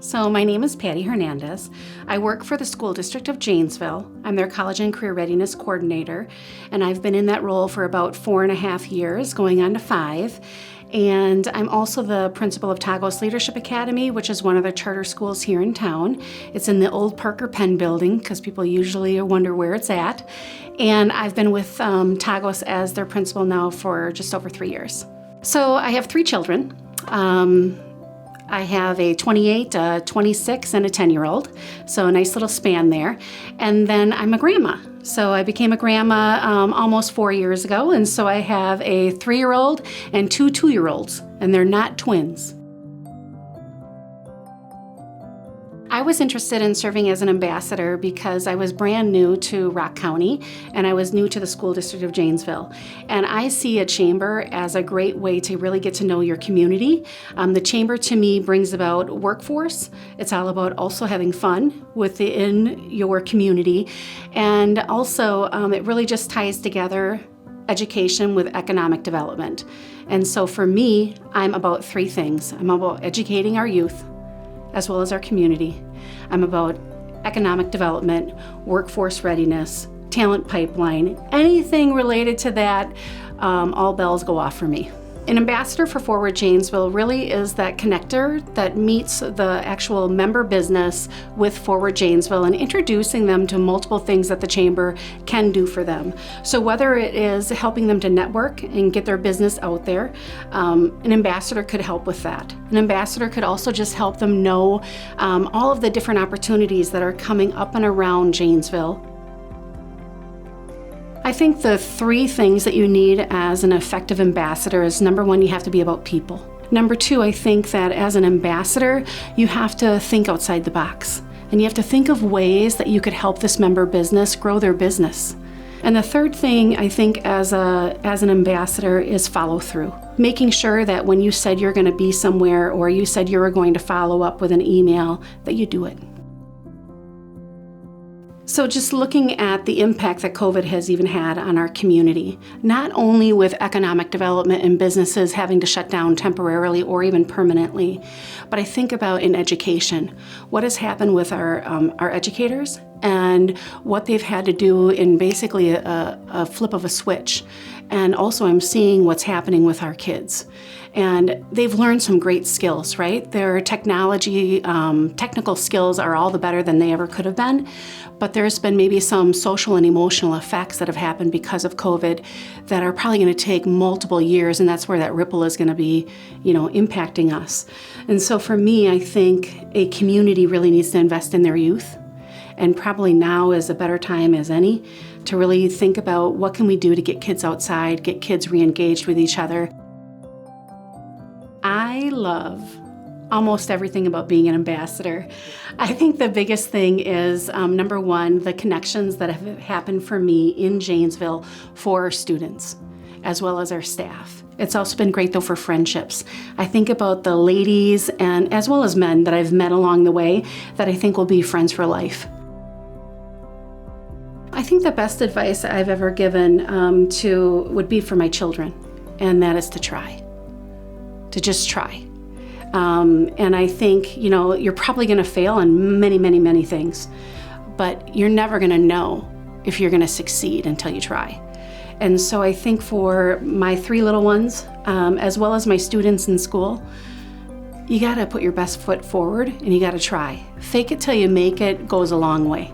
So my name is Patty Hernandez. I work for the School District of Janesville. I'm their College and Career Readiness Coordinator, and I've been in that role for about 4.5 years, going on to 5. And I'm also the principal of Tagus Leadership Academy, which is one of the charter schools here in town. It's in the old Parker Penn building, because people usually wonder where it's at. And I've been with Tagus as their principal now for just over 3 years. So I have 3 children. I have a 28, a 26, and a 10-year-old, so a nice little span there. And then I'm a grandma. So I became a grandma almost 4 years ago, and so I have a 3-year-old and 2 2-year-olds, and they're not twins. I was interested in serving as an ambassador because I was brand new to Rock County and I was new to the School District of Janesville. And I see a chamber as a great way to really get to know your community. The chamber to me brings about workforce. It's all about also having fun within your community. And also it really just ties together education with economic development. And so for me, I'm about 3 things. I'm about educating our youth, as well as our community. I'm about economic development, workforce readiness, talent pipeline, anything related to that, all bells go off for me. An ambassador for Forward Janesville really is that connector that meets the actual member business with Forward Janesville and introducing them to multiple things that the chamber can do for them. So whether it is helping them to network and get their business out there, an ambassador could help with that. An ambassador could also just help them know all of the different opportunities that are coming up and around Janesville. I think the 3 things that you need as an effective ambassador is, number 1, you have to be about people. Number 2, I think that as an ambassador, you have to think outside the box. And you have to think of ways that you could help this member business grow their business. And the 3rd thing, I think, as an ambassador is follow through. Making sure that when you said you're going to be somewhere or you said you were going to follow up with an email, that you do it. So just looking at the impact that COVID has even had on our community, not only with economic development and businesses having to shut down temporarily or even permanently, but I think about in education, what has happened with our educators and what they've had to do in basically a flip of a switch. And also I'm seeing what's happening with our kids. And they've learned some great skills, right? Their technical skills are all the better than they ever could have been. But there's been maybe some social and emotional effects that have happened because of COVID that are probably going to take multiple years, and that's where that ripple is going to be, impacting us. And so for me, I think a community really needs to invest in their youth. And probably now is a better time as any to really think about what can we do to get kids outside, get kids re-engaged with each other. I love almost everything about being an ambassador. I think the biggest thing is, number 1, the connections that have happened for me in Janesville for our students, as well as our staff. It's also been great though for friendships. I think about the ladies and as well as men that I've met along the way that I think will be friends for life. I think the best advice I've ever given would be for my children, and that is to try. To just try. And I think, you're probably going to fail on many, many, many things, but you're never going to know if you're going to succeed until you try. And so I think for my 3 little ones, as well as my students in school, you got to put your best foot forward and you got to try. Fake it till you make it goes a long way.